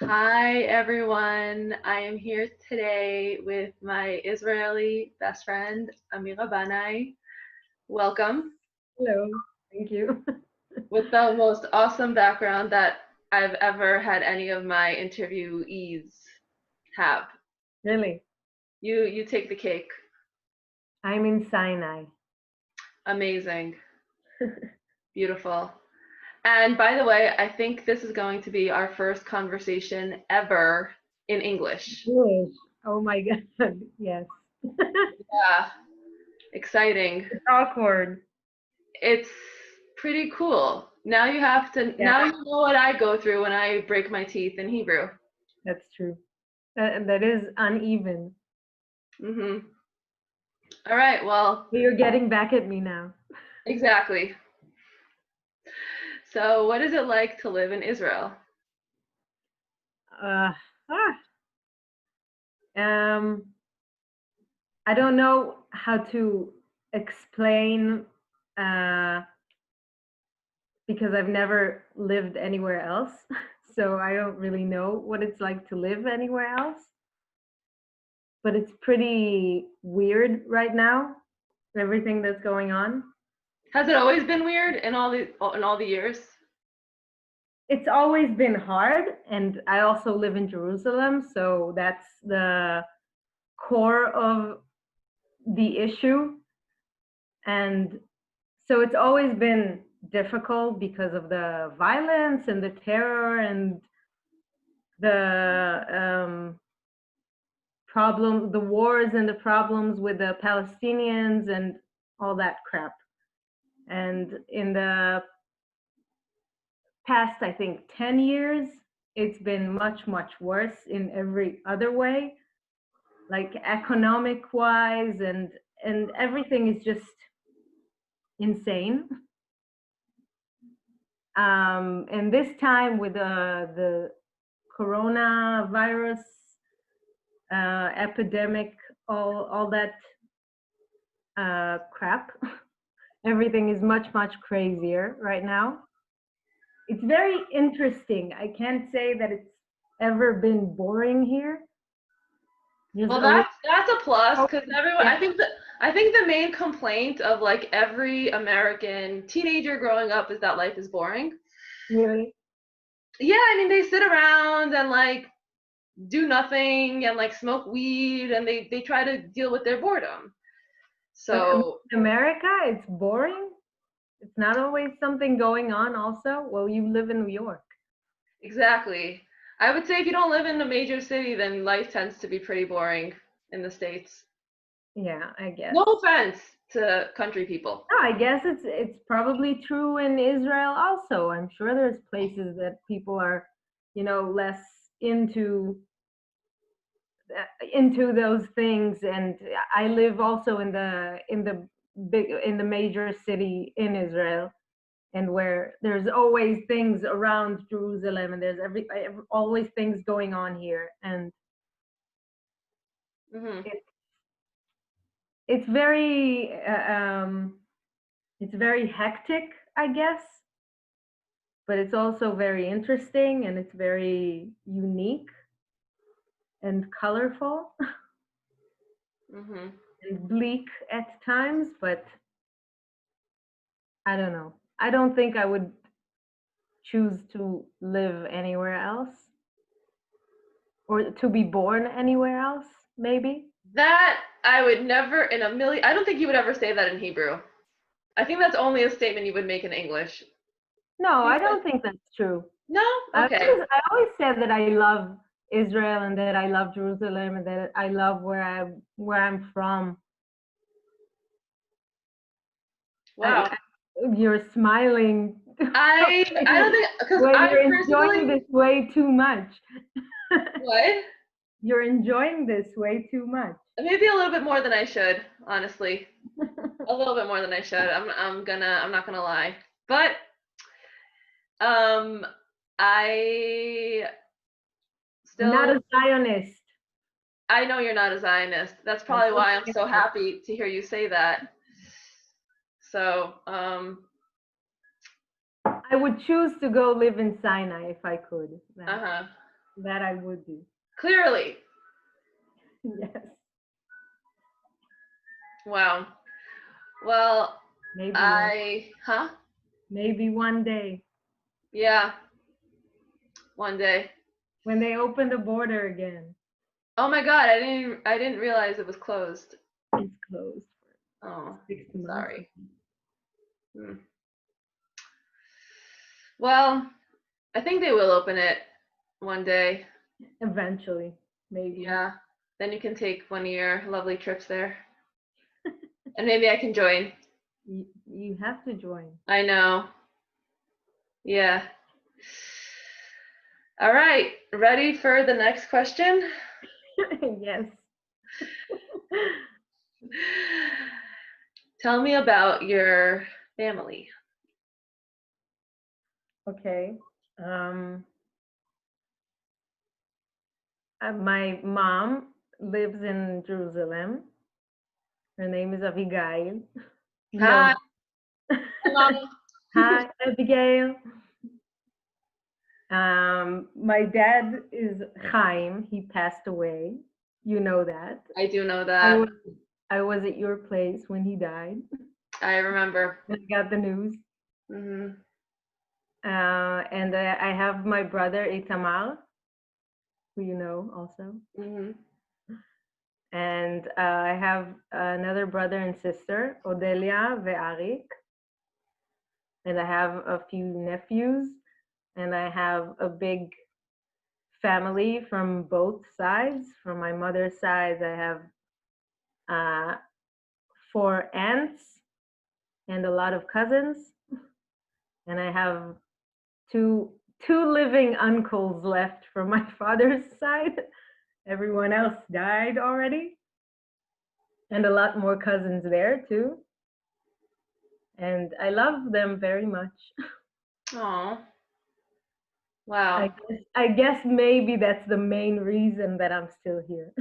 Hi everyone. I am here today with my Israeli best friend, Amira Banai. Welcome. Hello, thank you. With the most awesome background that I've ever had any of my interviewees have. Really, You take the cake. I'm in Sinai. Amazing. Beautiful. And by the way, I think this is going to be our first conversation ever in English. Good. Oh my God, yes. Yeah, exciting. It's awkward. It's pretty cool. Yeah, Now you know what I go through when I break my teeth in Hebrew. that's true. That is uneven. Mhm. All right, well, You're getting back at me now. exactly. So, what is it like to live in Israel? Uh, ah, um, I don't know how to explain uh, because I've never lived anywhere else. So I don't really know what it's like to live anywhere else. But it's pretty weird right now, everything that's going on. Has it always been weird in all the years? It's always been hard, and I also live in Jerusalem, so that's the core of the issue. And so it's always been difficult because of the violence and the terror and the the wars and the problems with the Palestinians and all that crap. And in the past, I think, 10 years, it's been much, much worse in every other way, like economic wise, and everything is just insane. And this time with the coronavirus epidemic, all that crap, everything is much, much crazier right now. It's very interesting. I can't say that it's ever been boring here. There's Well, always, that's a plus oh, because everyone. yeah, I think the main complaint of like every American teenager growing up is that life is boring. really. Yeah, I mean they sit around and like do nothing and like smoke weed and they try to deal with their boredom. But So in America, it's boring. It's not always something going on. Also, well, you live in New York. exactly. I would say if you don't live in a major city, then life tends to be pretty boring in the States. Yeah, I guess. No offense to country people. No, I guess it's probably true in Israel also. I'm sure there's places that people are, less into into those things. And I live also in the major city in Israel, and where there's always things around Jerusalem, and there's always things going on here, and Hmm. it, it's very it's very hectic, I guess, but it's also very interesting, and it's very unique and colorful Hmm. and bleak at times. But I don't know. I don't think I would choose to live anywhere else, or to be born anywhere else, maybe. That I would never in a million. I don't think you would ever say that in Hebrew. I think that's only a statement you would make in English. No, I People, don't think that's true. no? Okay. I always said that I love Israel, and that I love Jerusalem, and that I love where I'm from. Wow. You're smiling. I don't think because Well, I you're enjoying personally this way too much. what? You're enjoying this way too much. Maybe a little bit more than I should, honestly. A little bit more than I should. I'm not gonna lie. But um I I'm not still a Zionist. I know you're not a Zionist. That's I probably don't why I'm say so that. happy to hear you say that. So, I would choose to go live in Sinai if I could. Then. uh-huh. That I would do. Clearly. Yes. Wow. Well, Maybe huh? maybe one day Yeah, one day. when they open the border again. Oh my God, I didn't realize it was closed. It's closed Oh, for 6 months. sorry. Hmm. Well, I think they will open it one day. Eventually, maybe. Yeah. Then you can take one of your lovely trips there. And maybe I can join. You have to join. I know. Yeah. All right. Ready for the next question? Yes. Tell me about your family. Okay. My mom lives in Jerusalem. Her name is Abigail. You know. Hi, Mom. Hi, Abigail. My dad is Chaim. He passed away. You know that. I do know I that. was I was at your place when he died. I remember. I got the news. Hmm. And I have my brother Itamar, who you know also. Hmm. And I have another brother and sister, Odelia Ve'arik. And I have a few nephews. And I have a big family from both sides. From my mother's side, I have uh, 4 aunts and a lot of cousins. And I have two living uncles left from my father's side. Everyone else died already. And a lot more cousins there too. And I love them very much. Oh, I wow. guess, I guess maybe that's the main reason that I'm still here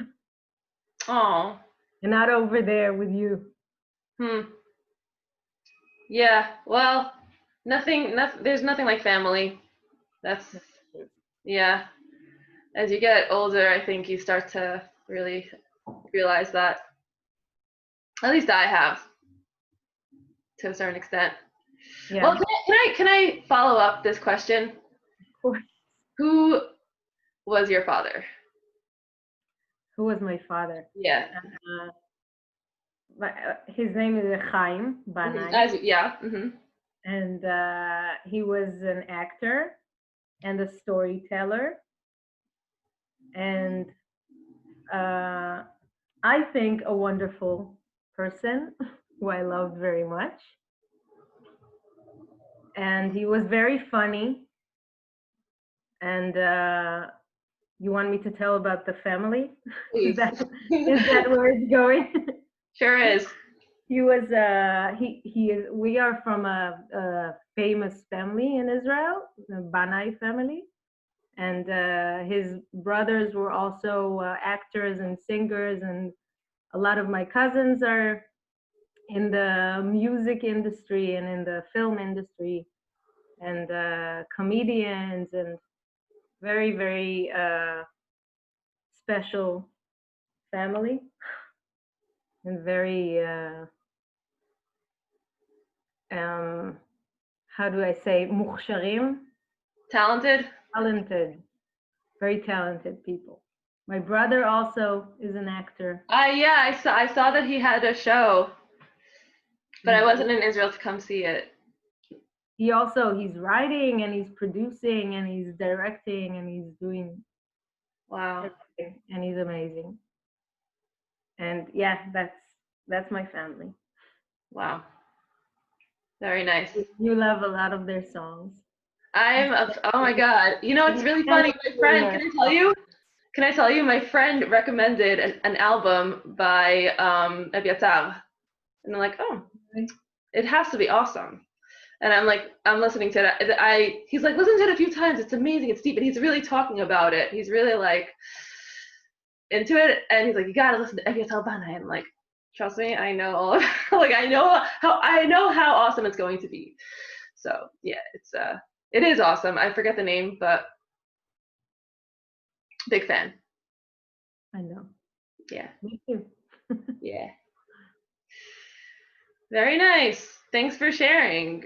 Oh. and not over there with you. Hmm. Yeah. Well, there's nothing like family. That's, yeah. As you get older, I think you start to really realize that. At least I have, to a certain extent. Yeah, Well, can I follow up this question? of course. Who was your father? Who was my father? Yeah. Uh, his name is Chaim Mhm. Banai, Yeah. Hmm. and he was an actor and a storyteller. And I think a wonderful person who I loved very much. And he was very funny. And you want me to tell about the family? is Please. that is that where it's going? Sure is. He was he is we are from a famous family in Israel, the Banai family, and his brothers were also actors and singers, and a lot of my cousins are in the music industry and in the film industry, and comedians, and very very special family, and very um, how do I say, mukhsharim, Talented? talented, very talented people. My brother also is an actor. Yeah, I saw that he had a show, but I He's, wasn't in Israel to come see it. he's writing and he's producing and he's directing and he's doing Wow. everything, and he's amazing. And yeah, that's my family. Wow. Very nice. You love a lot of their songs. Oh my God. You know, it's really funny. My friend, can I tell you? Can I tell you? My friend recommended an album by Eviatar. And I'm like, oh, it has to be awesome. And I'm listening to it. He's like, listen to it a few times. It's amazing. It's deep. And he's really talking about it. He's really like into it. And he's like, you gotta listen to Eviatar Banai. I'm like, trust me, I know all of, like I know how awesome it's going to be. So yeah, it is awesome. I forget the name, but Big fan. I know. Yeah. Me too. Yeah. Very nice. Thanks for sharing.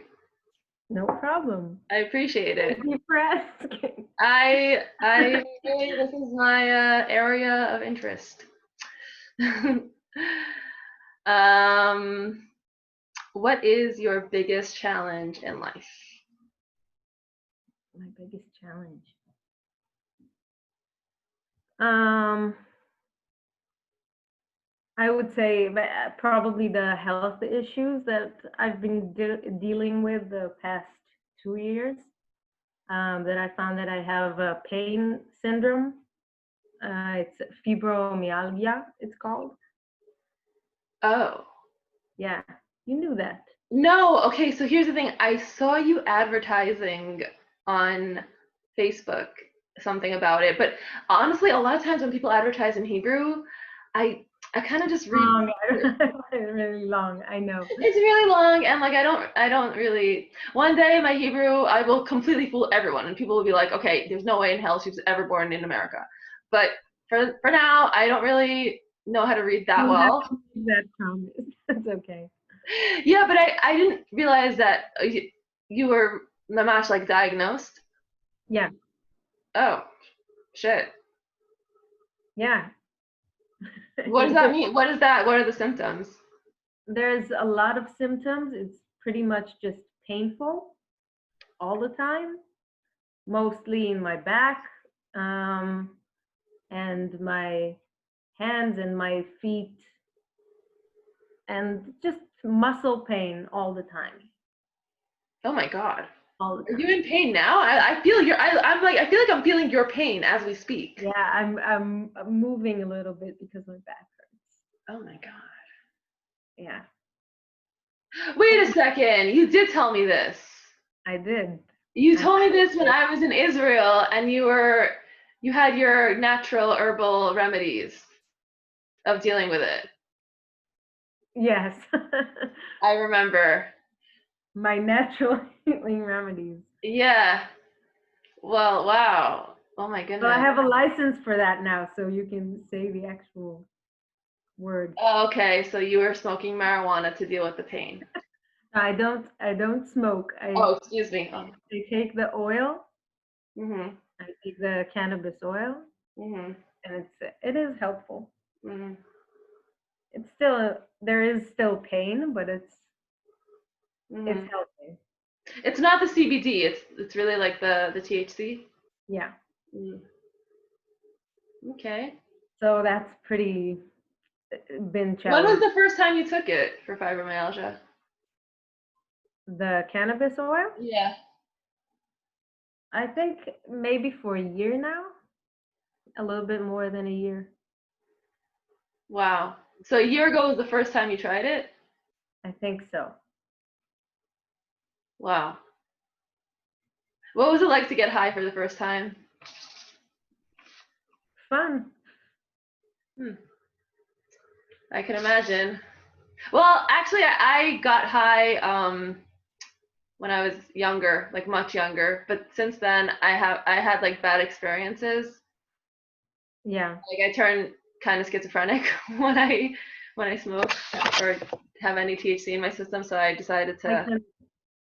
No problem. I appreciate it. Thank you for asking. I really, this is my area of interest. What is your biggest challenge in life? My biggest challenge. I would say probably the health issues that I've been dealing with the past 2 years. That I found that I have a pain syndrome. It's fibromyalgia, it's called. Oh. Yeah, you knew that. No, okay, so here's the thing. I saw you advertising on Facebook something about it, but honestly, a lot of times when people advertise in Hebrew, I kind of just read. Long, really long. I know. It's really long, and like I don't really. One day, my Hebrew, I will completely fool everyone, and people will be like, "Okay, there's no way in hell she was ever born in America." But for now, I don't really know how to read that well. That promise. It's okay. Yeah, but I didn't realize that you were mamash like diagnosed. Yeah. Oh, shit. Yeah. What does that mean? What is that? What are the symptoms? There's a lot of symptoms. It's pretty much just painful all the time, mostly in my back, and my hands and my feet, and just muscle pain all the time. Oh my God. All the Are time. you in pain now? I feel I'm like, I feel like I'm feeling your pain as we speak. Yeah, I'm moving a little bit because my back hurts. Oh my God. Yeah, Wait a second. You did tell me this. I did. You I told me this when I was in Israel and you had your natural herbal remedies of dealing with it. Yes. I remember. My natural healing remedies. Yeah. Well, wow. Oh my Well, I goodness. have a license for that now, so you can say the actual word. Oh, okay, so you were smoking marijuana to deal with the pain. I don't smoke. Oh, excuse me. Oh. I take the oil. Mhm. I take the cannabis oil, Mhm. and it is helpful. Mhm. It's still there is still pain, but it's Mhm. healthy. It's not the CBD. It's really like the THC. Yeah. Mm. Okay. So that's pretty been When was challenging. the first time you took it for fibromyalgia? The cannabis oil, Yeah. I think maybe for a year now, a little bit more than a year. Wow. So a year ago was the first time you tried it? I think so. Wow. What was it like to get high for the first time? Fun. I can imagine. Well, actually, I got high when I was younger, like much younger. But since then, I had like bad experiences. Yeah. Like I turned kind of schizophrenic when I smoke or have any THC in my system. So I decided I to. can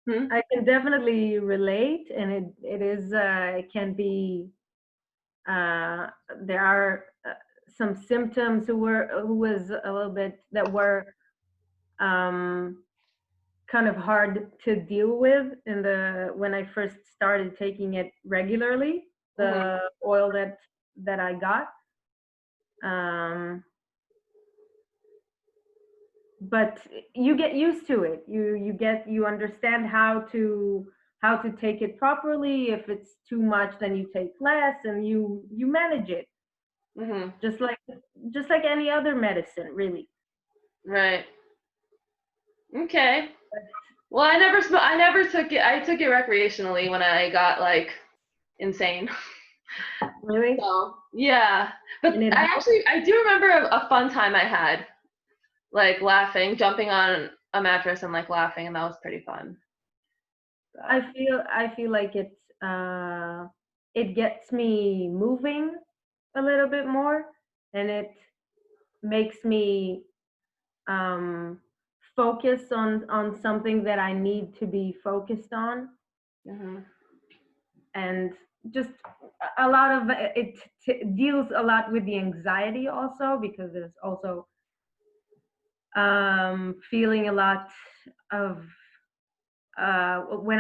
Hmm? I can definitely relate, and it is it can be there are some symptoms who was a little bit that were um, kind of hard to deal with in the when I first started taking it regularly, Mhm. the oil that I got. Um, but you get used to it. You understand how to take it properly. If it's too much, then you take less, and you manage it Mhm. just like any other medicine, really. Right. Okay. Well, I never took it. I took it recreationally when I got like insane. Really, So yeah, and but it helps. I do remember a fun time I had, like laughing, jumping on a mattress and like laughing, and that was pretty fun. But, I feel like it gets me moving, a little bit more, and it makes me focus on something that I need to be focused on, Mhm. and just a lot of it deals a lot with the anxiety also, because there's also feeling a lot of when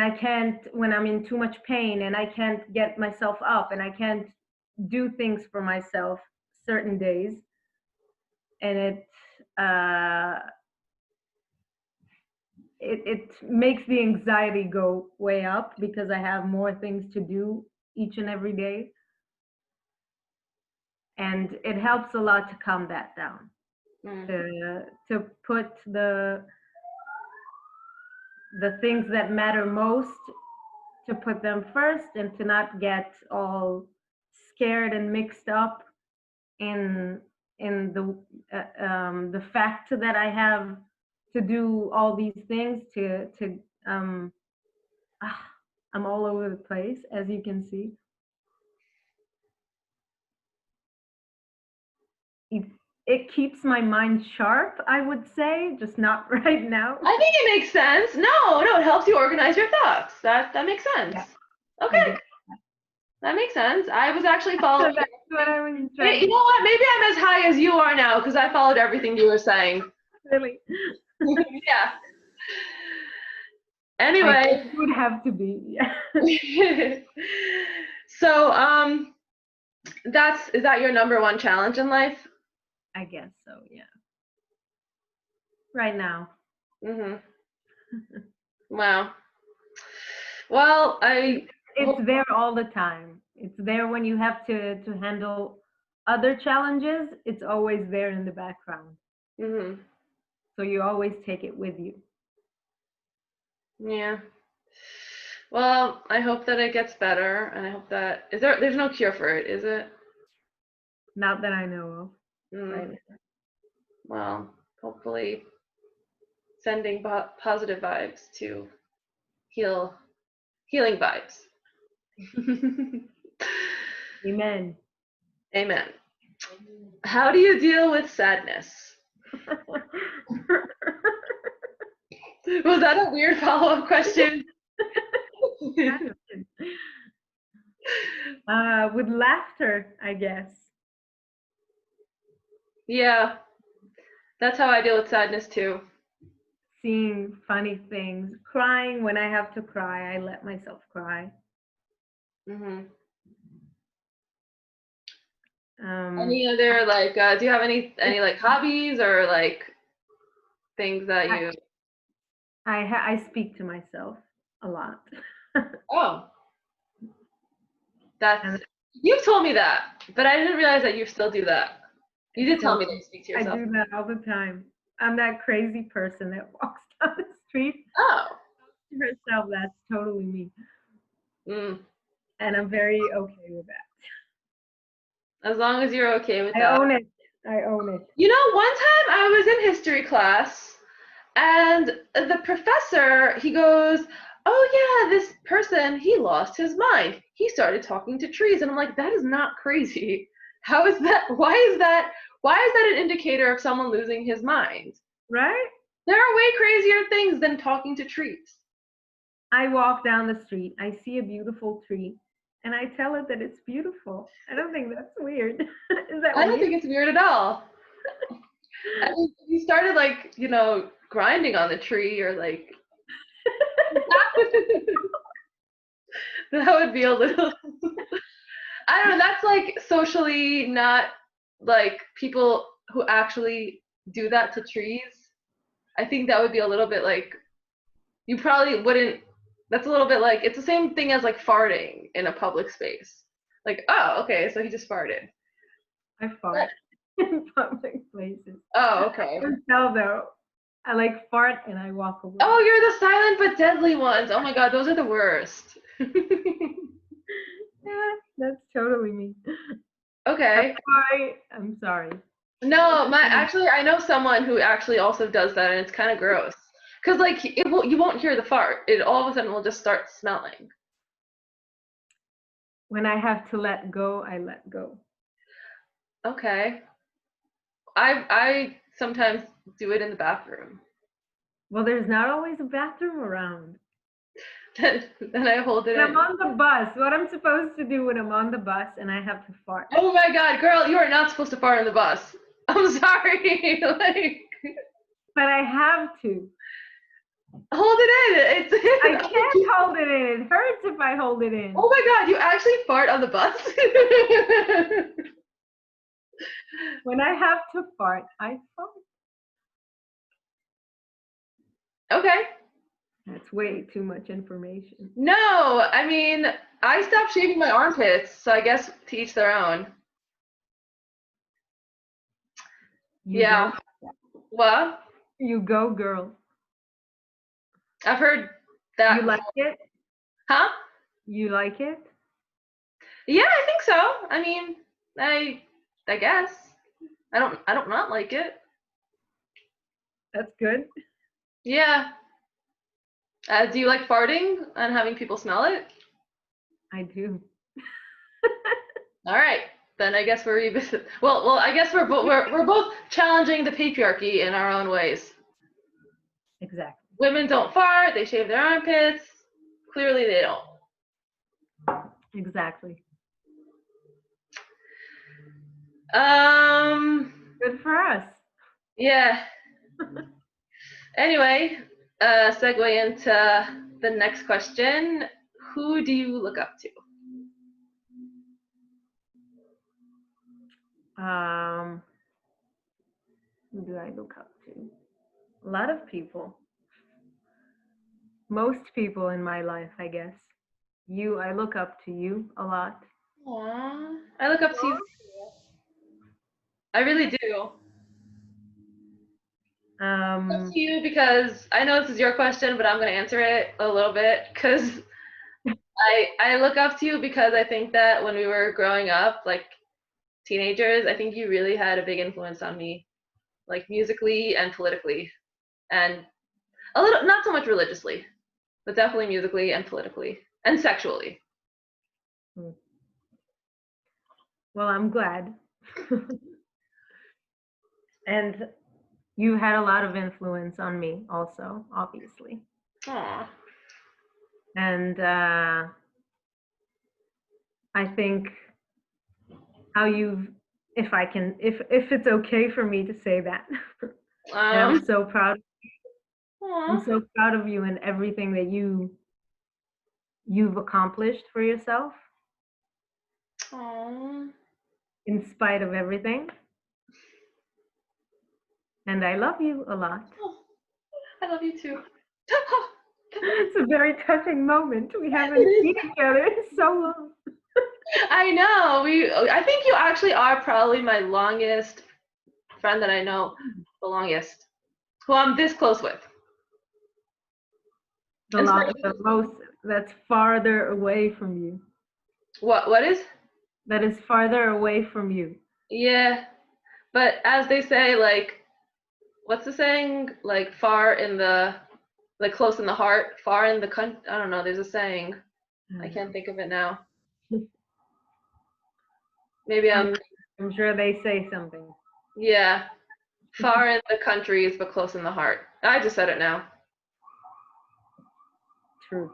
I'm in too much pain and I can't get myself up and I can't do things for myself certain days, and uh, it makes the anxiety go way up because I have more things to do each and every day, and it helps a lot to calm that down, Mm. to put the things that matter most, to put them first, and to not get all scared and mixed up in the fact that I have to do all these things to um ah, I'm all over the place, as you can see. it, it keeps my mind sharp, I would say, just not right now. I think it makes sense. No, no, it helps you organize your thoughts. That makes sense. Yeah, I Okay, guess that makes sense. I was actually following. that's what I was Hey, trying you to know what? Maybe I'm as high as you are now because I followed everything you were saying. really. Yeah. I Anyway, would have to be. so is that your number one challenge in life? I guess so, yeah. Right now. Mhm. Wow. Well, I It's hope. there all the time. It's there when you have to handle other challenges. It's always there in the background. Mhm. So you always take it with you. Yeah. Well, I hope that it gets better, and I hope that there's no cure for it, is it? Not that I know of Mm. right now. Well, hopefully sending positive vibes to healing vibes. Amen. Amen. How do you deal with sadness? Was that a weird follow-up question? With laughter, I guess. Yeah, that's how I deal with sadness too. Seeing funny things, crying when I have to cry. I let myself cry. Mhm. Um, Any other like do you have any like hobbies or like things that I you I speak to myself a lot. Oh, that's And you've told me that, but I didn't realize that you still do that. You did tell me that you speak to I yourself. do that all the time. I'm that crazy person that walks down the street Oh. to herself. That's totally me. Mm. And I'm very okay with that. As long as you're okay with I that. own it. I own it. You know, one time I was in history class and the professor, he goes, "Oh yeah, this person, he lost his mind. He started talking to trees." And I'm like, "That is not crazy. How is that? Why is that an indicator of someone losing his mind? Right? There are way crazier things than talking to trees." I walk down the street. I see a beautiful tree. And I tell it that it's beautiful. I don't think that's weird. Is that I don't weird? think it's weird at all. I mean, if you started like, grinding on the tree or like that would be a little I don't know, that's like socially not like people who actually do that to trees. I think that would be a little bit like you probably wouldn't that's a little bit like it's the same thing as like farting in a public space. Like, oh, okay, so he just farted. I But, fart in public places. oh, I okay. can tell though. I like fart and I walk away. Oh, you're the silent but deadly ones. Oh my god, those are the worst. Yeah, that's totally me. I'm Okay. sorry. I'm sorry. No, I know someone who actually also does that, and it's kind of gross. Cause like you won't hear the fart. It all of a sudden will just start smelling. When I have to let go, I let go. Okay. I sometimes do it in the bathroom. Well, there's not always a bathroom around. Then I hold it When in. I'm on the bus, what I'm supposed to do when I'm on the bus and I have to fart. Oh my God, girl, you are not supposed to fart on the bus. I'm sorry. Like, But I have to. hold it in. I can't hold it in. It hurts if I hold it in. Oh my God, you actually fart on the bus? When I have to fart, I fart. Okay. That's way too much information. No, I mean, I stopped shaving my armpits, so I guess to each their own. You Yeah. go. Well, You go, girl. I've heard that. You like it? Huh? You like it? Yeah, I think so. I mean, I guess. I don't not like it. That's good. Yeah. Do you like farting and having people smell it? I do. All right. Then I guess we're even. Well, I guess we're both challenging the patriarchy in our own ways. Exactly. Women don't fart, they shave their armpits. Clearly they don't. Exactly. Good for us. Yeah. Anyway, segue into the next question. Who do you look up to? Who do I look up to? A lot of people. Most people in my life, I guess. I look up to you a lot. Aww. I look up to you. I really do. Up to you because I know this is your question, but I'm going to answer it a little bit because I look up to you because I think that when we were growing up, like teenagers, I think you really had a big influence on me, like musically and politically, and a little, not so much religiously, but definitely musically and politically and sexually. Well, I'm glad. And you had a lot of influence on me also, obviously. Aww. And I think how if it's okay for me to say that. And I'm so proud. I'm so proud of you and everything that you've accomplished for yourself. Aww. In spite of everything. And I love you a lot. Oh, I love you too. It's a very touching moment. We haven't seen each other in so long. I know. I think you actually are probably my longest friend that I know, the longest, who I'm this close with. The most that's farther away from you. What is? That is farther away from you. Yeah, but as they say, like, what's the saying? Like far in the, like close in the heart, far in the country. I don't know. There's a saying. I can't think of it now. Maybe I'm sure they say something. Yeah, far in the countries, but close in the heart. I just said it now. True.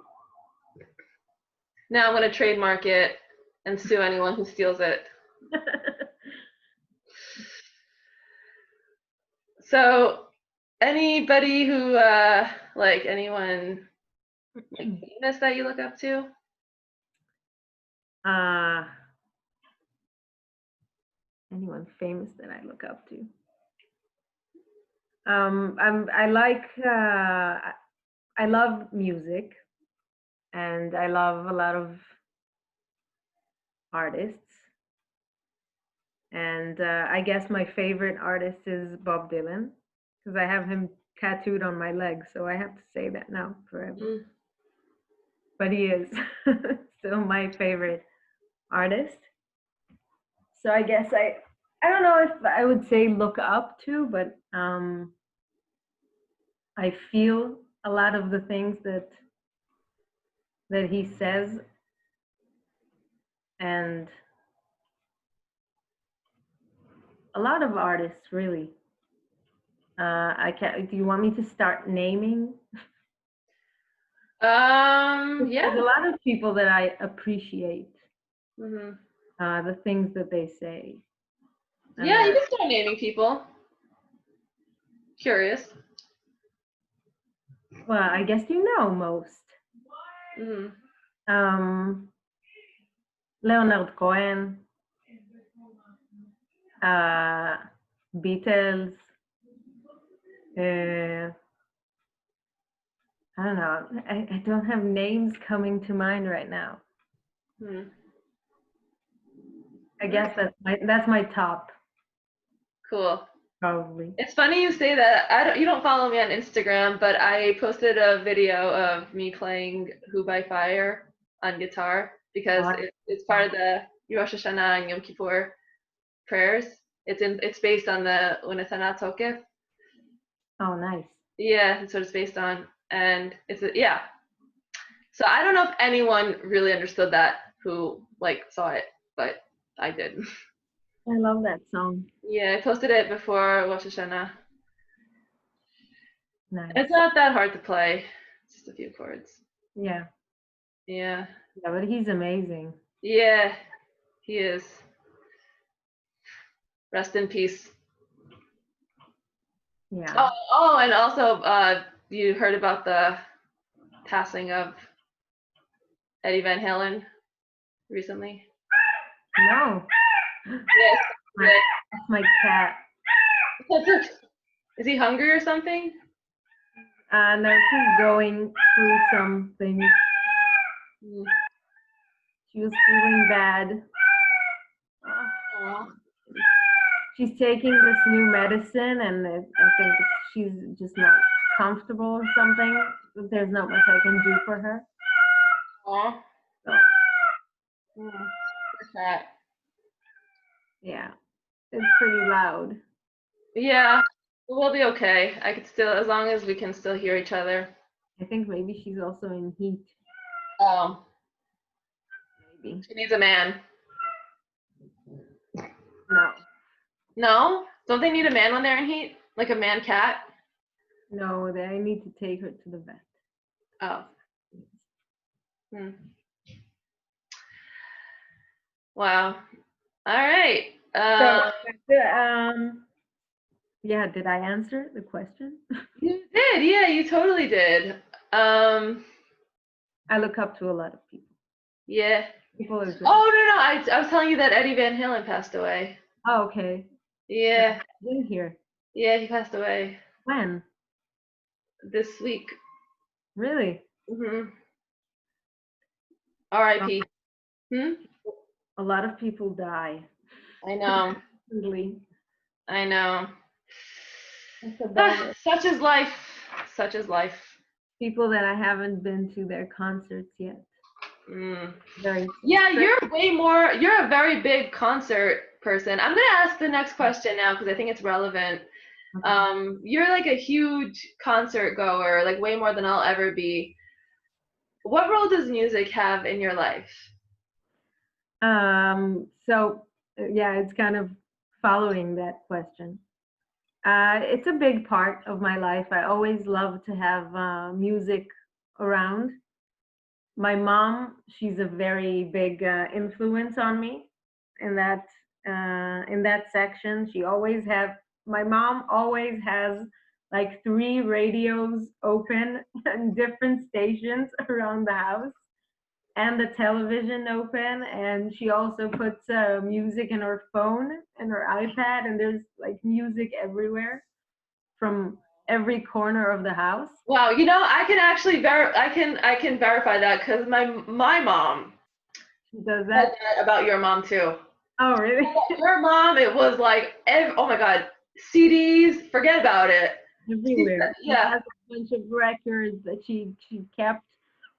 Now I'm gonna trademark it and sue anyone who steals it. So, anybody who, like anyone like famous that you look up to? Anyone famous that I look up to? I love music, and I love a lot of artists. And I guess my favorite artist is Bob Dylan, because I have him tattooed on my leg, so I have to say that now forever. But he is still my favorite artist. So I guess I don't know if I would say look up to, but I feel a lot of the things that he says, and a lot of artists, really. I can't. Do you want me to start naming? There's Yeah. a lot of people that I appreciate. Mhm. The things that they say. Yeah, you can start naming people. Curious. Well, I guess you know most. Mhm. Leonard Cohen, Beatles. I don't know. I don't have names coming to mind right now. Mhm. I guess that's my top, Cool. probably. It's funny you say that. You don't follow me on Instagram, but I posted a video of me playing "Who by Fire" on guitar because Oh, it's part of the Rosh Hashanah and Yom Kippur prayers. It's based on the Unetana Tokef. oh, nice. Yeah, that's what it's based on, and yeah. So I don't know if anyone really understood that who like saw it, but I did. I love that song. Yeah, I posted it before Rosh Hashanah. Nice. It's not that hard to play. It's just a few chords. Yeah. Yeah. Yeah, but he's amazing. Yeah, he is. Rest in peace. Yeah. Oh, and also, you heard about the passing of Eddie Van Halen recently? No. Yes. That's my cat. Is he hungry or something? No, she's going through some things. Mm. She was feeling bad. Aw. She's taking this new medicine, and I think she's just not comfortable or something. There's not much I can do for her. Aw. So, Mm. Poor cat. yeah, it's pretty loud. Yeah, we'll be okay. I could still, as long as we can still hear each other. I think maybe she's also in heat. Oh, Maybe. she needs a man. No. No? Don't they need a man when they're in heat? Like a man cat? No, I need to take her to the vet. Oh. Hmm. Wow. All right. Yeah, did I answer the question? You did. Yeah, you totally did. I look up to a lot of people. Yeah. People are great. Oh, no. I was telling you that Eddie Van Halen passed away. Oh, okay. Yeah. I didn't hear. Yeah, he passed away When? this week. Really? Mm-hmm. R.I.P. Hmm? A lot of people die. I know. Recently. I know. That's about it. Such is life. Such is life. People that I haven't been to their concerts yet. Mm. Very Yeah, you're a very big concert person. I'm gonna ask the next question now because I think it's relevant. okay. You're like a huge concert goer, like way more than I'll ever be. What role does music have in your life? Yeah, it's kind of following that question. It's a big part of my life. I always love to have music around. My mom, she's a very big influence on me in that section. My mom always has like 3 radios open and different stations around the house and the television open, and she also puts music in her phone and her iPad, and there's like music everywhere from every corner of the house. Wow, I can actually I can verify that because my mom She does said that. that about your mom too. Oh, really? Your mom, it was like, oh my God, CDs, forget about it. Everywhere. She Yeah. has a bunch of records that she kept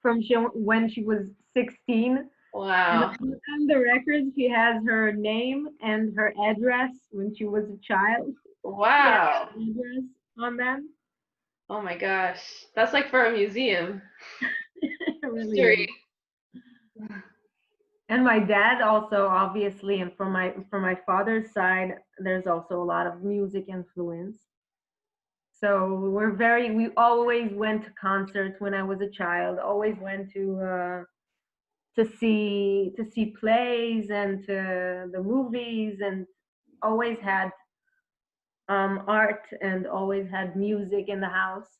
from when she was 16. Wow. And on the records, she has her name and her address when she was a child. She has Wow. her address on them. Oh my gosh. That's like for a museum. It really History. is. And my dad also, obviously, and from my father's side, there's also a lot of music influence. So we always went to concerts when I was a child. Always went to see plays and to the movies, and always had art and always had music in the house.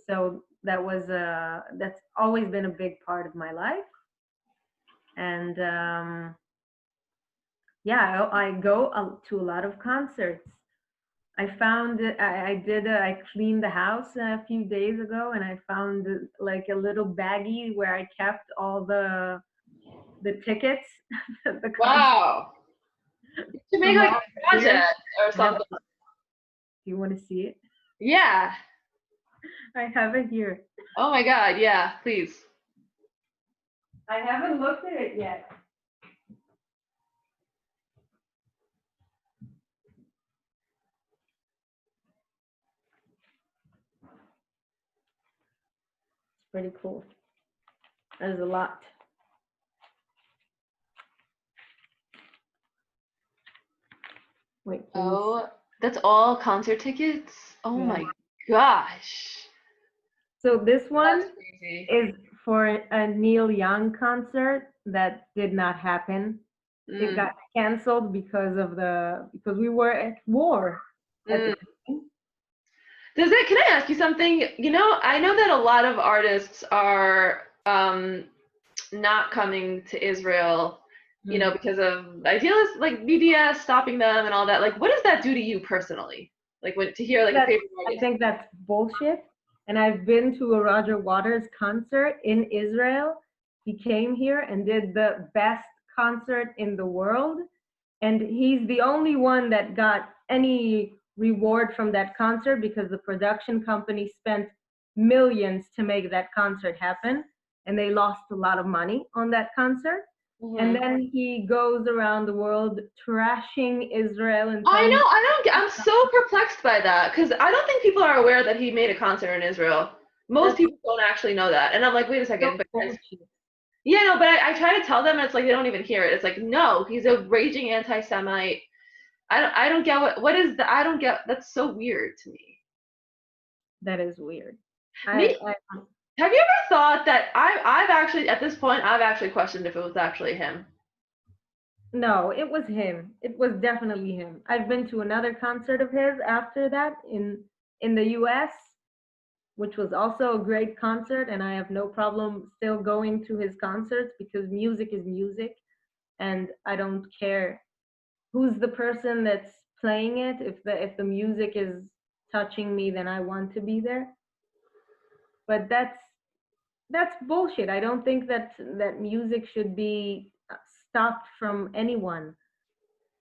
So that's always been a big part of my life. And yeah, I go to a lot of concerts. I cleaned the house a few days ago, and I found like a little baggie where I kept all the tickets. the Wow. You should make from like all a the years. project or something. Do you want to see it? Yeah. I have it here. Oh my God. Yeah. Please. I haven't looked at it yet. It's pretty cool. There's a lot. Wait, can you Oh, that's all concert tickets? Oh Yeah. my gosh. So this one That's crazy. is for a Neil Young concert that did not happen. It Mm, got canceled because we were at war at the mm. time. Can I ask you something? I know that a lot of artists are not coming to Israel, Mhm. because of idealists like BDS stopping them and all that. Like, what does that do to you personally? Like, to hear like a That's favorite I artist. think that's bullshit. And I've been to a Roger Waters concert in Israel. He came here and did the best concert in the world. And he's the only one that got any reward from that concert because the production company spent millions to make that concert happen. And they lost a lot of money on that concert. And Mhm. then he goes around the world trashing Israel and I telling know. I don't. I'm so perplexed by that because I don't think people are aware that he made a concert in Israel. Most that's people don't actually know that, and I'm like, wait a so second, but guys, bullshit. yeah, no, but I try to tell them, and it's like they don't even hear it. It's like, no, he's a raging anti-Semite. I don't get what is the I don't get. That's so weird to me. That is weird. Me, I have you ever thought that I've actually at this point I've actually questioned if it was actually him. No, it was him. It was definitely him. I've been to another concert of his after that in the US, which was also a great concert, and I have no problem still going to his concerts because music is music, and I don't care who's the person that's playing it. If the music is touching me, then I want to be there. But that's bullshit. I don't think that music should be stopped from anyone.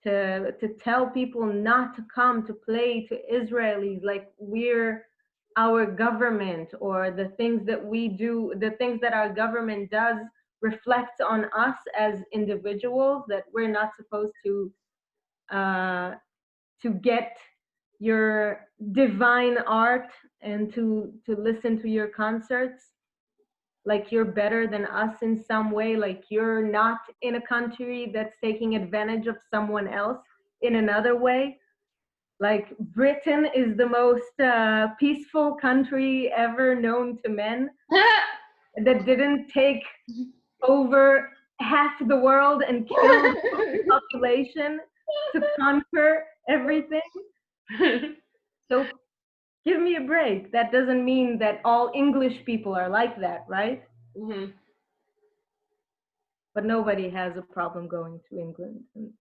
To tell people not to come to play to Israelis like we're our government, or the things that we do, the things that our government does reflects on us as individuals, that we're not supposed uh, to get your divine art and to listen to your concerts like you're better than us in some way, like you're not in a country that's taking advantage of someone else in another way. Like Britain is the most peaceful country ever known to men, that didn't take over half the world and kill the population to conquer everything. So give me a break. That doesn't mean that all English people are like that, right? Mhm. But nobody has a problem going to England and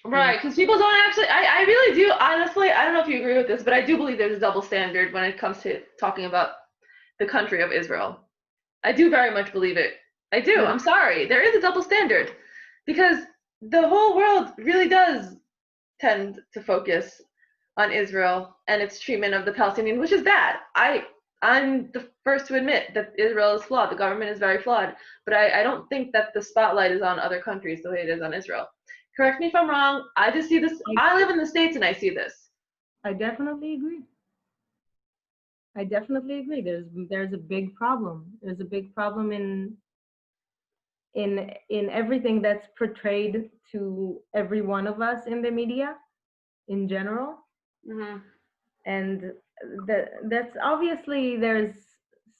seeing. Right, because people don't actually. I really do. Honestly, I don't know if you agree with this, but I do believe there's a double standard when it comes to talking about the country of Israel. I do very much believe it. I do. Yeah, I'm sorry. There is a double standard because the whole world really does tend to focus on Israel and its treatment of the Palestinians, which is bad. I'm the first to admit that Israel is flawed. The government is very flawed, but I don't think that the spotlight is on other countries the way it is on Israel. Correct me if I'm wrong. I just see this. I, I live in the States and I see this. I definitely agree. I definitely agree. There's a big problem. There's a big problem in everything that's portrayed to every one of us in the media in general. Mm-hmm. And that's obviously there's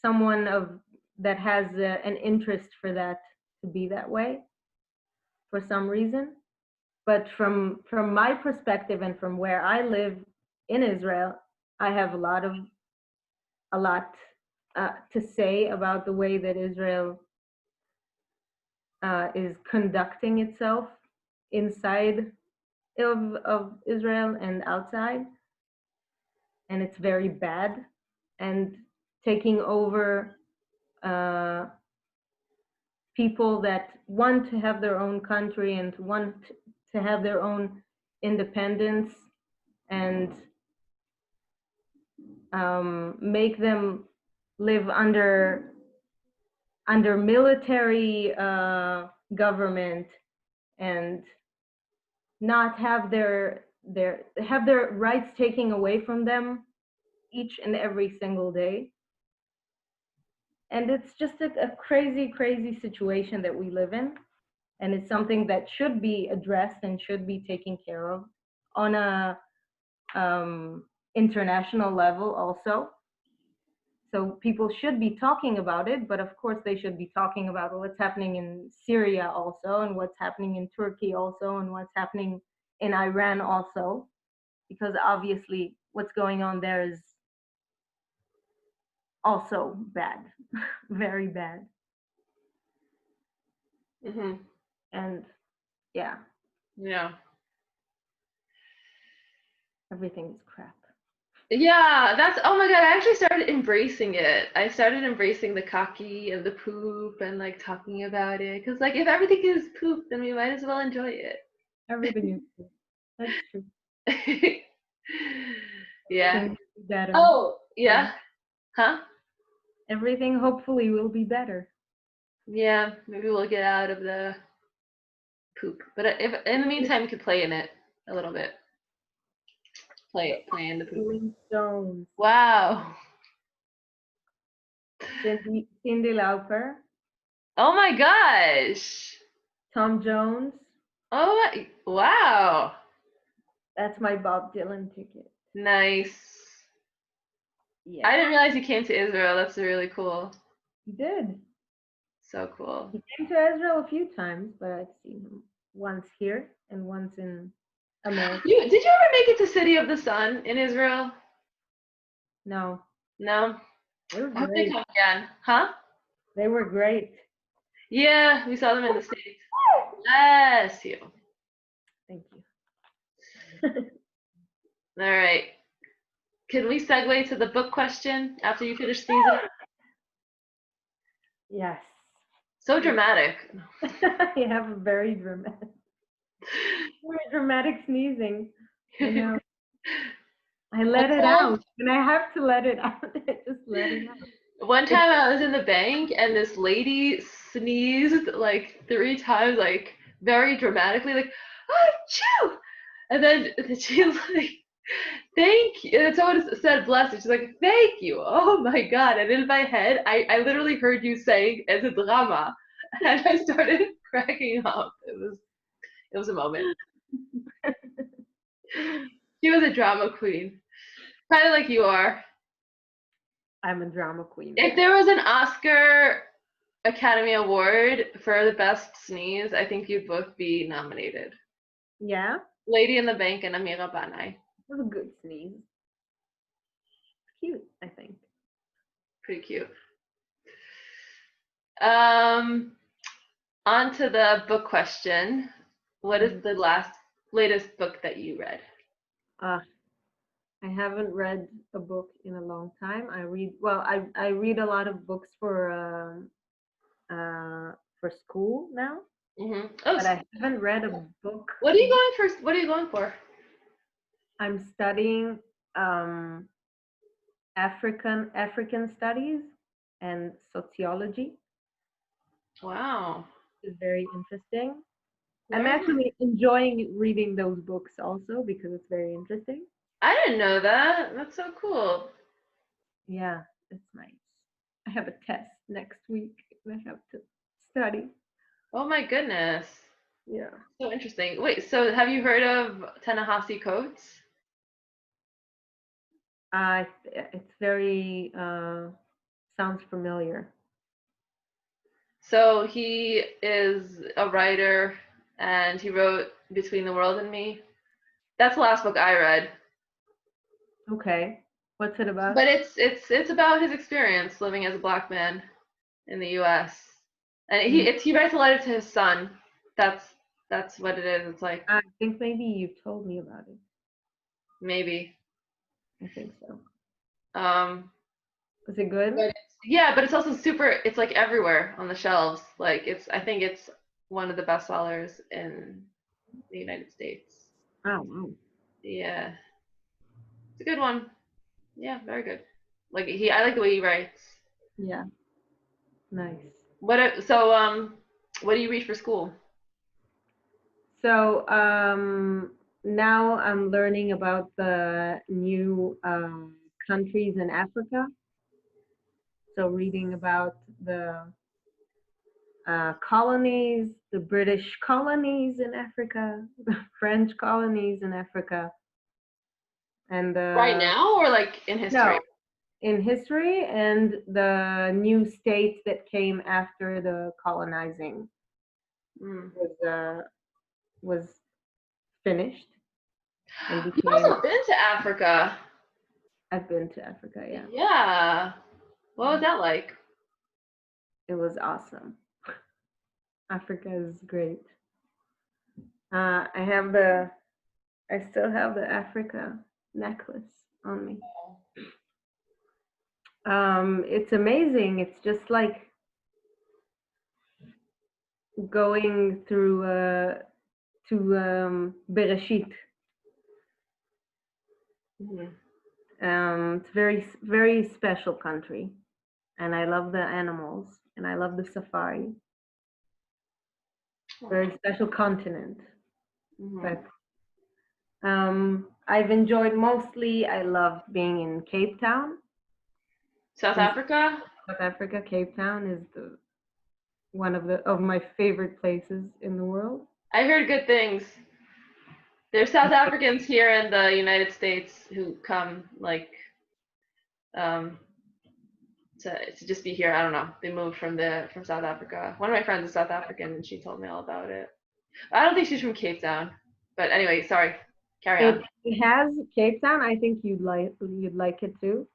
someone that has an interest for that to be that way for some reason. But from my perspective and from where I live in Israel, I have a lot to say about the way that Israel is conducting itself inside of Israel and outside, and it's very bad, and taking over people that want to have their own country and want to have their own independence, and make them live under military government, and not have their rights taken away from them each and every single day. And it's just a crazy situation that we live in, and it's something that should be addressed and should be taken care of on a international level also. So people should be talking about it, but of course they should be talking about what's happening in Syria also, and what's happening in Turkey also, and what's happening in Iran also, because obviously what's going on there is also bad, very bad. Mm-hmm. And yeah, everything is crap. Yeah, that's, oh my God, I actually started embracing it. I started embracing the cocky and the poop and like talking about it. Because like if everything is poop, then we might as well enjoy it. Everything is poop. That's true. Yeah. Things will be better. Oh, yeah. Huh? Everything hopefully will be better. Yeah, maybe we'll get out of the poop. But if in the meantime, we could play in it a little bit. Play in the poop. Stones. Wow. Cyndi Lauper. Oh my gosh. Tom Jones. Oh, wow. That's my Bob Dylan ticket. Nice. Yeah. I didn't realize he came to Israel. That's really cool. He did. So cool. He came to Israel a few times, but I've seen him once here and once in America. Did you ever make it to City of the Sun in Israel? No. No? They were I hope they great. come again. Huh? They were great. Yeah, we saw them in the States. Bless you. Thank you. All right. Can we segue to the book question after you finish sneezing? Yes. So dramatic. You have a very dramatic sneezing. I know. I let it out, and I have to let it out. I just let it out. One time I was in the bank and this lady sneezed like 3 times, like very dramatically, like, oh, chew! And then she was like, thank you. And someone said, bless you. She's like, thank you. Oh my God. And in my head, I literally heard you saying as a drama. And I started cracking up. It was a moment. She was a drama queen. Kind of like you are. I'm a drama queen. If there was an Oscar Academy Award for the best sneeze, I think you'd both be nominated. Yeah? Lady in the Bank and Amira Banai. That was a good sneeze. Cute, I think. Pretty cute. On to the book question. What is the latest book that you read? I haven't read a book in a long time. I read a lot of books for school now. Mm-hmm. Oh, but I haven't read a book. What are you going for? What are you going for? I'm studying African studies and sociology. Wow. It's very interesting. I'm actually enjoying reading those books also because it's very interesting. I didn't know that. That's so cool. Yeah, it's nice. I have a test next week and I have to study. Oh my goodness. Yeah. So interesting. Wait, so have you heard of Ta-Nehisi Coates? It's very sounds familiar. So he is a writer and he wrote Between the World and Me. That's the last book I read. Okay. What's it about? But it's about his experience living as a black man in the US. And he writes a letter to his son. That's what it is. It's like I think maybe you've told me about it. maybe. I think so. Um Was it good? but yeah, but it's also super it's like everywhere on the shelves. Like I think it's one of the best sellers in the United States. Oh, wow. Yeah. It's a good one. Yeah, very good. I like the way he writes. Yeah. Nice. What do you read for school? So now I'm learning about the new countries in Africa. So reading about the colonies, the British colonies in Africa, the French colonies in Africa, and Right now or like in history? no, in history and the new states that came after the colonizing Mm. was finished and You've became. also been to Africa. I've been to Africa, yeah. Yeah. What was that like? It was awesome. Africa is great. I still have the Africa necklace on me. It's amazing. It's just like going through to Bereshit. Mhm. It's very special country, and I love the animals, and I love the safari. Very special continent, Mhm. but I've enjoyed mostly. I loved being in Cape Town. South In Africa? South Africa, Cape Town is the one of my favorite places in the world. I heard good things. There's South Africans here in the United States who come um to just be here. I don't know. They moved from South Africa. One of my friends is South African and she told me all about it. I don't think she's from Cape Town. But anyway, sorry. Carry on. It has Cape Town. I think you'd like it too,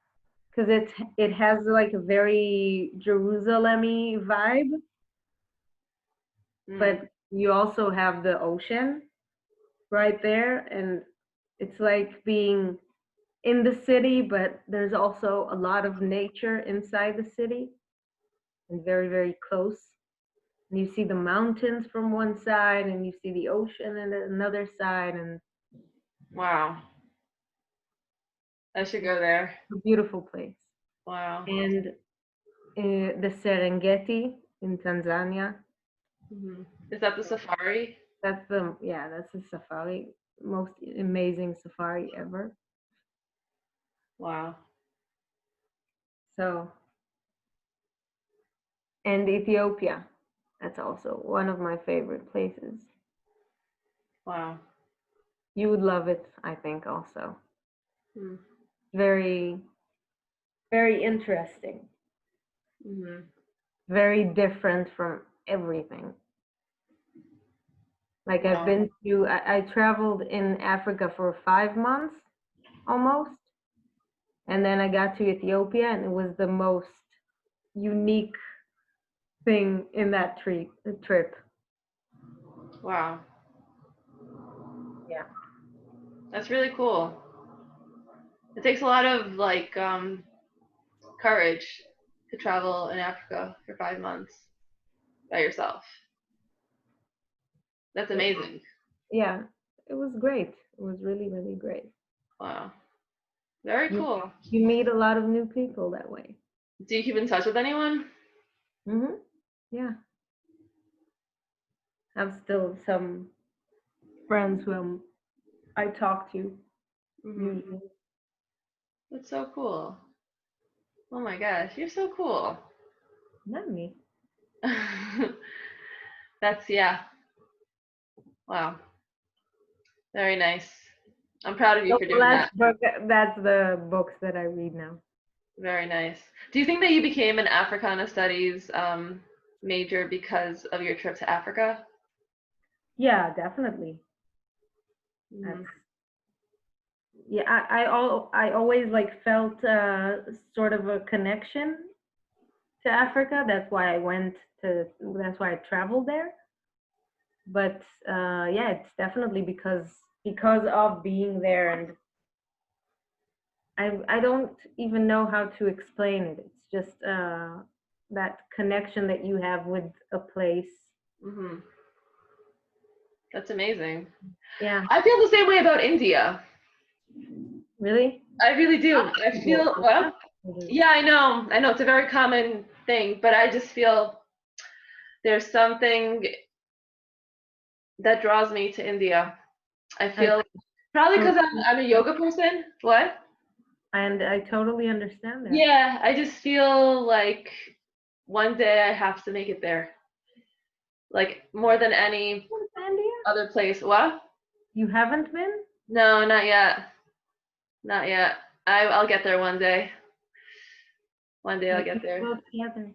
because it has like a very Jerusalem-y vibe, Mm. but you also have the ocean right there, and it's like being in the city, but there's also a lot of nature inside the city and very close. And you see the mountains from one side, and you see the ocean and another side, and Wow. I should go there. it's a beautiful place. Wow. And the Serengeti in Tanzania. Hmm. Is that the safari? That's the safari, most amazing safari ever. Wow. So, and Ethiopia, that's also one of my favorite places. Wow. You would love it, I think, also. Hmm. Very, very interesting. Hmm. Very different from everything. Like Wow. I traveled in Africa for 5 months almost. And then I got to Ethiopia, and it was the most unique thing in that trip. Wow. Yeah. That's really cool. It takes a lot of courage to travel in Africa for 5 months by yourself. That's amazing. Yeah, it was great. It was really great. Wow. Very You cool. you meet a lot of new people that way. Do you keep in touch with anyone? Yeah, have still some friends who I talk to Hmm. usually. That's so cool. Oh my gosh, you're so cool. Not me. That's, yeah. Wow. Very nice. I'm proud of you So for the doing that. last book, that's the books that I read now. Very nice. Do you think that you became an Africana Studies major because of your trip to Africa? Yeah, definitely. Mm. That's yeah. I always like felt sort of a connection to Africa. That's why I went to. That's why I traveled there. But yeah, it's definitely because of being there, and I don't even know how to explain it. It's just that connection that you have with a place. Hmm. That's amazing. Yeah, I feel the same way about India. really. I really do. I feel, well, yeah, I know. I know it's a very common thing, but I just feel there's something that draws me to India. I I feel probably because totally, I'm a yoga person. What? and I totally understand that. Yeah, I just feel like one day I have to make it there. Like more than any India? other place. What? You haven't been? No, not yet. Not yet. I'll get there one day. One day I'll Maybe get there. we'll go together.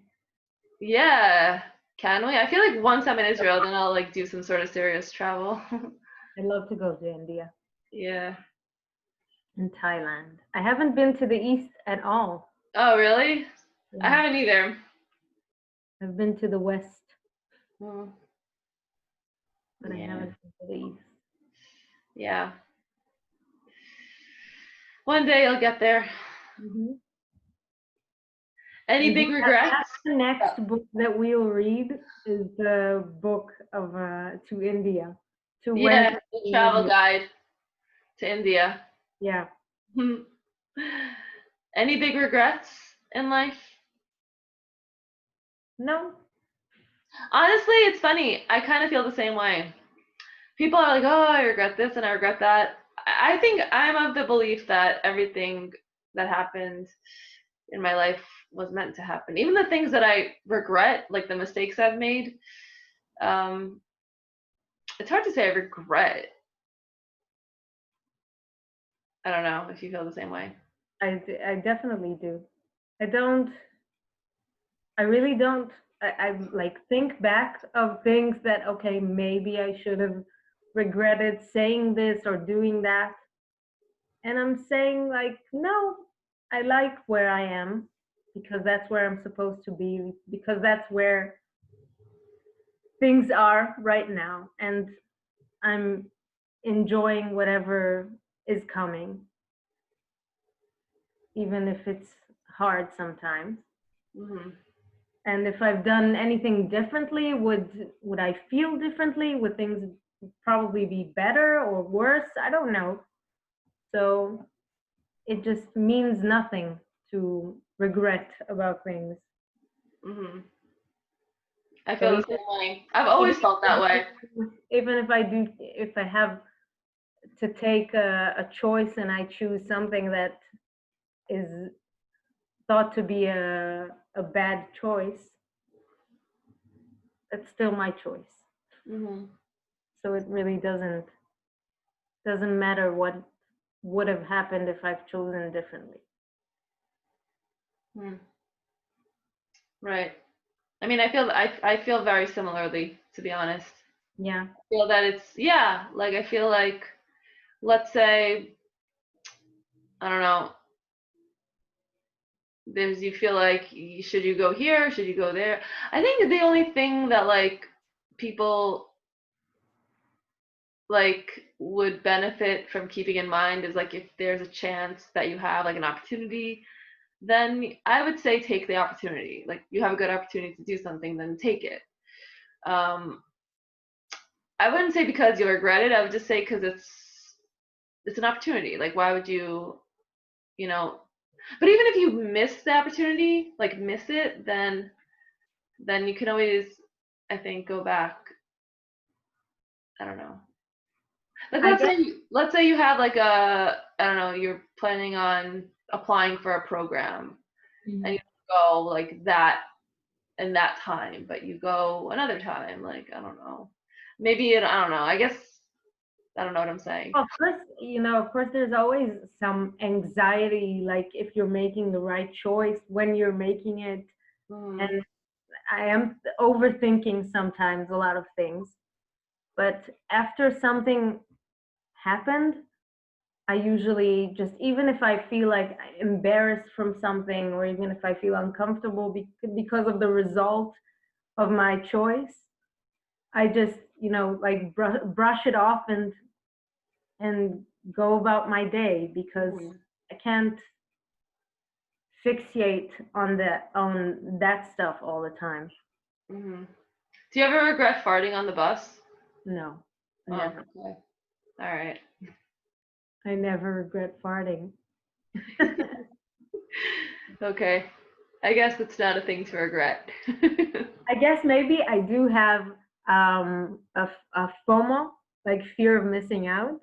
Yeah. Can we? I feel like once I'm in Israel, then I'll like do some sort of serious travel. I'd love to go to India Yeah. and Thailand. I haven't been to the east at all. Oh, really? I Yeah, haven't either. I've been to the west, Hmm. but I Yeah. haven't been to the east. Yeah. One day I'll get there. Mm-hmm. Any And big that's regrets? the next book that we'll read is the book of to India, to where Yeah, to the in travel India. guide to India. Yeah. Any big regrets in life? No. Honestly, it's funny. I kind of feel the same way. People are like, "Oh, I regret this and I regret that." I think I'm of the belief that everything that happened in my life was meant to happen. Even the things that I regret, like the mistakes I've made, um, it's hard to say I regret. I don't know if you feel the same way. I definitely do. I don't. I really don't. I like think back of things that okay, maybe I should have regretted saying this or doing that, and I'm saying like no, I like where I am because that's where I'm supposed to be because that's where things are right now, and I'm enjoying whatever is coming, even if it's hard sometimes. Hmm. And if I've done anything differently, would I feel differently? Would things probably be better or worse? I don't know. So it just means nothing to regret about things. Hmm. I So feel the even, same way. I've even always felt that way. even if I have to take a choice and I choose something that is thought to be a bad choice, it's still my choice. Hmm. So it really doesn't matter what would have happened if I've chosen differently. Hmm. Right. I mean, I feel very similarly, to be honest. Yeah. I feel that it's, yeah, like I feel like, let's say, I don't know, there's, you feel like should you go here, should you go there? I think the only thing that like people like would benefit from keeping in mind is like if there's a chance that you have like an opportunity, then I would say take the opportunity. Like you have a good opportunity to do something, then take it. Um, I wouldn't say because you regret it. I would just say because it's an opportunity. Like why would you, you know? But even if you miss the opportunity, like miss it, then you can always, I think, go back. I don't know. Like I guess let's say you have like a, I don't know, you're planning on applying for a program and you go like that in that time, but you go another time. Like, I don't know. Maybe, I don't know. I guess, I don't know what I'm saying. Of course, of course, there's always some anxiety, like if you're making the right choice when you're making it. And I am overthinking sometimes a lot of things. But after something happened, I usually just, even if I feel like embarrassed from something, or even if I feel uncomfortable because of the result of my choice, I just, like brush it off and go about my day, because I can't fixate on that stuff all the time. Do you ever regret farting on the bus? No, never. Okay. All right. I never regret farting. Okay. I guess it's not a thing to regret. I guess maybe I do have a FOMO, like fear of missing out,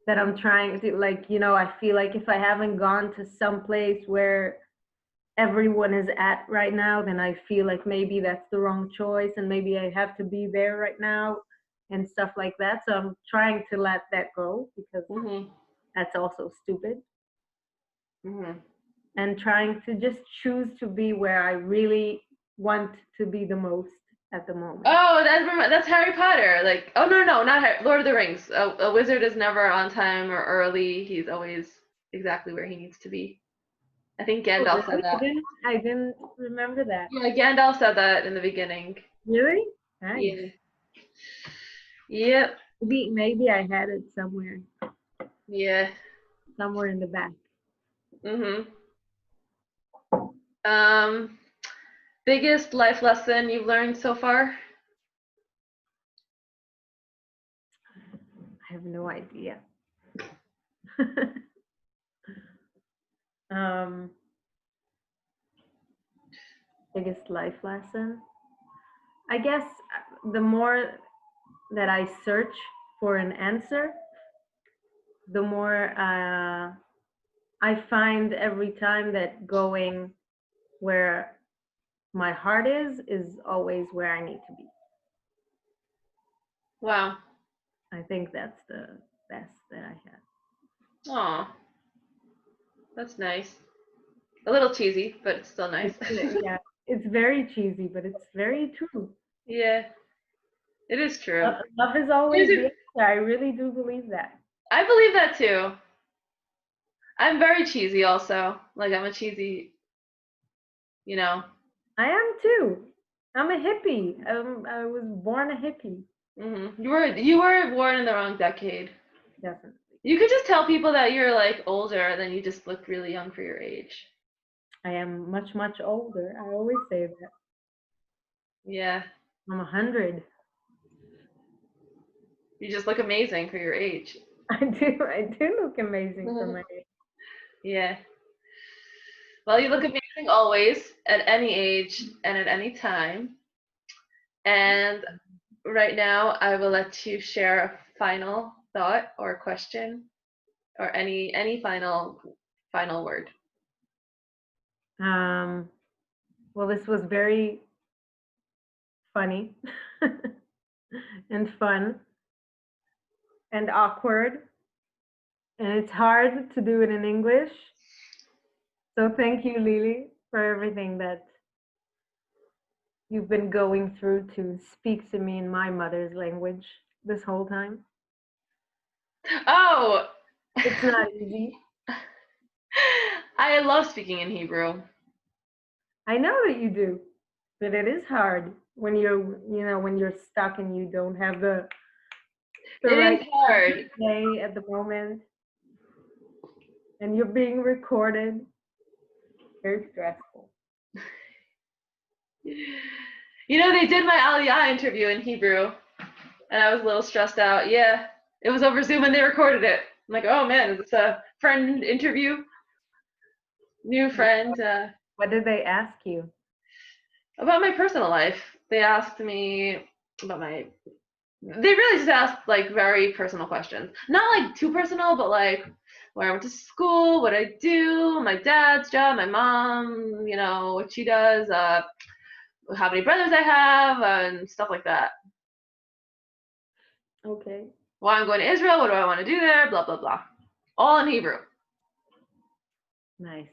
that I'm trying to, like, I feel like if I haven't gone to some place where everyone is at right now, then I feel like maybe that's the wrong choice, and maybe I have to be there right now and stuff like that. So I'm trying to let that go, because that's also stupid. And trying to just choose to be where I really want to be the most at the moment. Oh, that's Harry Potter. Like, oh no, not Harry, Lord of the Rings. A wizard is never on time or early. He's always exactly where he needs to be. I think Gandalf said that. I didn't remember that. Yeah, Gandalf said that in the beginning. Really? Nice. Yeah. Yep. Maybe I had it somewhere. Yeah. Somewhere in the back. Biggest life lesson you've learned so far? I have no idea. Biggest life lesson? I guess the more that I search for an answer, the more I find every time that going where my heart is always where I need to be. Wow. I think that's the best that I have. Aw. That's nice. A little cheesy, but it's still nice. Yeah, it's very cheesy, but it's very true. Yeah, it is true. Love is always the answer. I really do believe that. I believe that too. I'm very cheesy also. Like, I'm a cheesy, I am too. I'm a hippie. I was born a hippie. You were born in the wrong decade. Definitely. You could just tell people that you're like older, then you just look really young for your age. I am much, much older. I always say that. Yeah. I'm 100. You just look amazing for your age. I do look amazing for my age. Yeah. Well, you look amazing always, at any age and at any time. And right now, I will let you share a final thought or question, or any final word. Well, this was very funny and fun and awkward, and it's hard to do it in English. So thank you, Lilly, for everything that you've been going through to speak to me in my mother's language this whole time. Oh! It's not easy. I love speaking in Hebrew. I know that you do, but it is hard when you're stuck and you don't have the right hard to say at the moment, and you're being recorded. Very stressful. They did my Aliyah interview in Hebrew, and I was a little stressed out. Yeah, it was over Zoom and they recorded it. I'm like, oh man, is this a friend interview? New friend. What did they ask you? About my personal life. They asked me about they really just asked like very personal questions. Not like too personal, but like where I went to school, what I do, my dad's job, my mom, what she does, how many brothers I have, and stuff like that. Okay. Why I'm going to Israel, what do I want to do there, blah, blah, blah. All in Hebrew. Nice.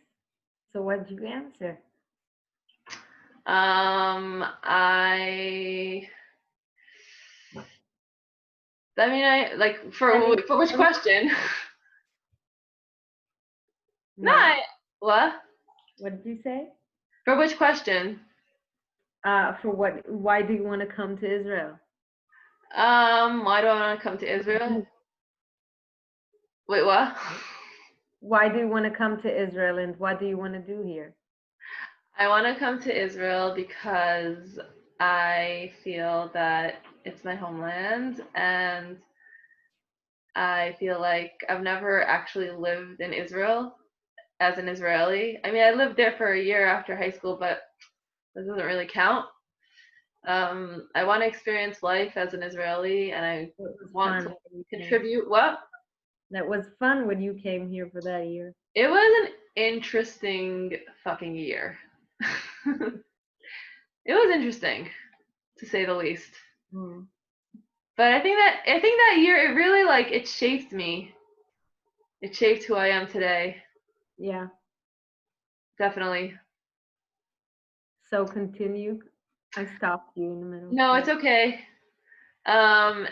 So what did you answer? I like for which question? No. What? What did you say? For which question? For what? Why do you want to come to Israel? Why do I want to come to Israel? Wait, what? Why do you want to come to Israel, and what do you want to do here? I want to come to Israel because I feel that it's my homeland, and I feel like I've never actually lived in Israel as an Israeli. I mean, I lived there for a year after high school, but that doesn't really count. I want to experience life as an Israeli, and I want to contribute. What? That was fun when you came here for that year. It was an interesting fucking year. It was interesting, to say the least. But I think that year it really like it shaped me. It shaped who I am today. Yeah. Definitely. So continue. I stopped you in the middle. No, it's okay.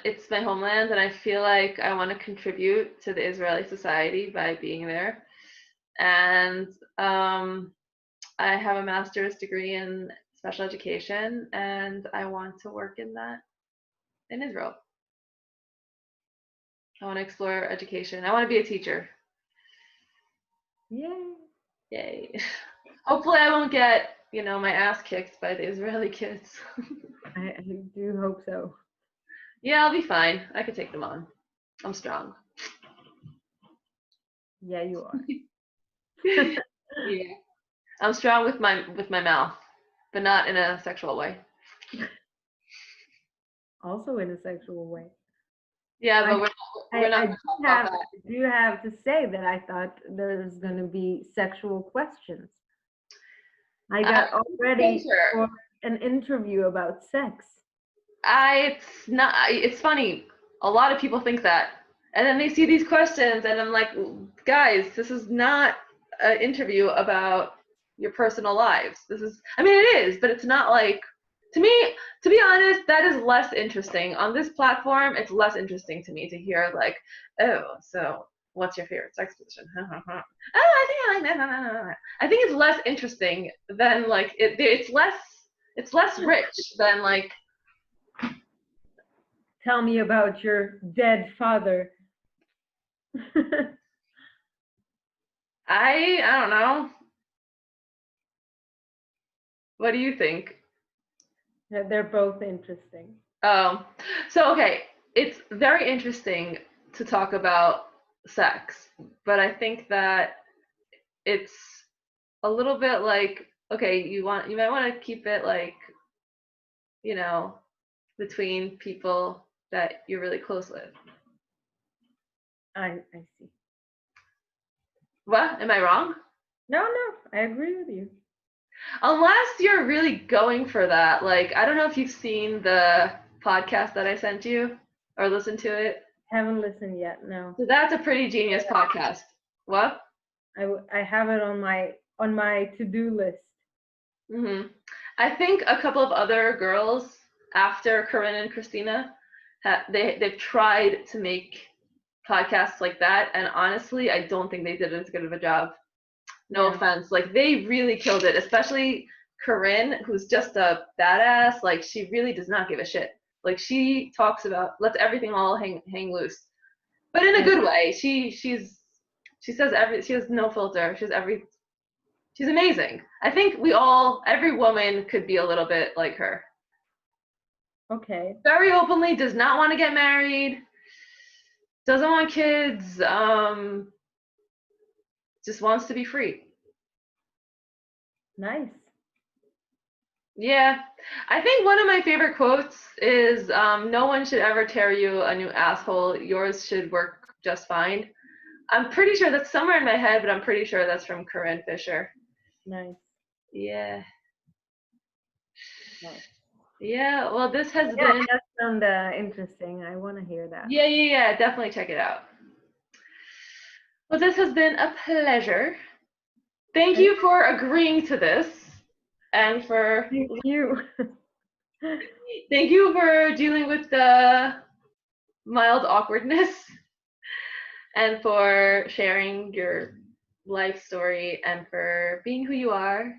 It's my homeland, and I feel like I want to contribute to the Israeli society by being there. And I have a master's degree in special education, and I want to work in that in Israel. I want to explore education. I want to be a teacher. Yay. Yay. Hopefully I won't get, my ass kicked by the Israeli kids. I do hope so. Yeah, I'll be fine. I can take them on. I'm strong. Yeah, you are. Yeah. I'm strong with my mouth, but not in a sexual way. Also in a sexual way. Yeah, but we're not going to talk about that. I do have to say that I thought there's going to be sexual questions. I got already for an interview about sex. It's funny. A lot of people think that. And then they see these questions and I'm like, guys, this is not an interview about your personal lives. It is, but it's not like, to me, to be honest, that is less interesting. On this platform, it's less interesting to me to hear like, oh, so what's your favorite sex position? Oh, I think I like that. I think it's less interesting than like, it's less rich than like, tell me about your dead father. I don't know. What do you think? They're both interesting. So okay, it's very interesting to talk about sex, but I think that it's a little bit like, okay, you might want to keep it like, between people that you're really close with. I see. What? Am I wrong? No, I agree with you. Unless you're really going for that. Like, I don't know if you've seen the podcast that I sent you or listened to it. Haven't listened yet, no. So that's a pretty genius podcast. What? I have it on my to-do list. I think a couple of other girls after Corinne and Christina, they've tried to make podcasts like that, and honestly, I don't think they did as good of a job. No offense, like they really killed it, especially Corinne, who's just a badass. Like she really does not give a shit. Like she lets everything all hang loose, but in a good way. She says she has no filter. She's amazing. I think every woman could be a little bit like her. Okay. Very openly, does not want to get married, doesn't want kids, just wants to be free. Nice. Yeah. I think one of my favorite quotes is, no one should ever tear you a new asshole. Yours should work just fine. I'm pretty sure that's somewhere in my head, but I'm pretty sure that's from Corinne Fisher. Nice. Yeah. Yes. Yeah, well, this has Yeah, been. that sounds interesting. I want to hear that. Yeah, definitely check it out. Well, this has been a pleasure. Thank you for agreeing to this, and for Thank you. thank you for dealing with the mild awkwardness, and for sharing your life story, and for being who you are.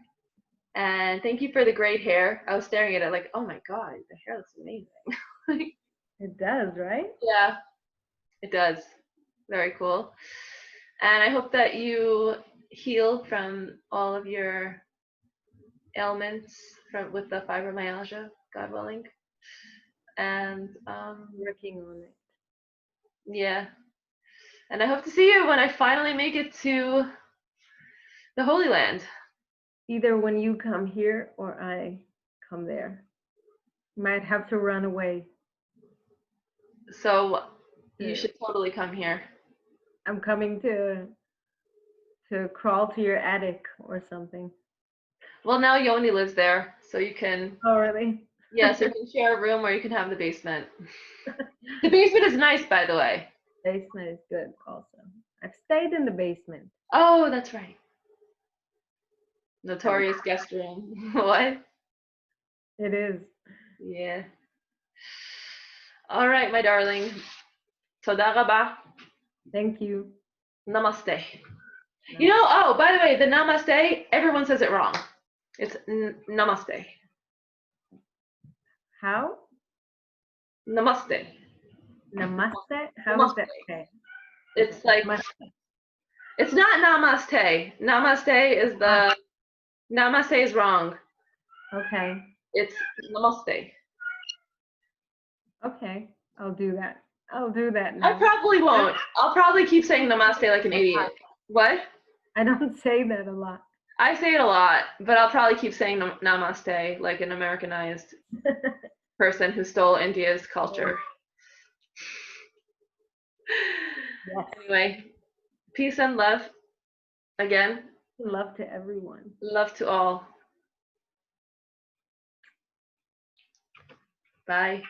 And thank you for the great hair. I was staring at it like, oh my god, the hair looks amazing. It does, right? Yeah, it does. Very cool. And I hope that you heal from all of your ailments with the fibromyalgia, God willing. And Working on it. yeah. And I hope to see you when I finally make it to the Holy Land. Either when you come here or I come there. Might have to run away. So you should totally come here. I'm coming to crawl to your attic or something. Well, now Yoni lives there, so you can. Oh, really? Yeah, so you can share a room, or you can have the basement. The basement is nice, by the way. Basement is good also. I've stayed in the basement. Oh, that's right. Notorious guest room. What? It is. Yeah. All right, my darling. Toda raba. Thank you. Namaste. You know, oh, by the way, the namaste, everyone says it wrong. It's namaste. How? Namaste. Namaste? How is that? Okay. It's like, it's not namaste. Namaste is wrong. Okay. It's namaste. Okay. I'll do that. I'll do that now. I probably won't. I'll probably keep saying namaste like an idiot. What? I don't say that a lot. I say it a lot, but I'll probably keep saying namaste like an Americanized person who stole India's culture. Yes. Anyway, peace and love. Again. Love to everyone. Love to all. Bye.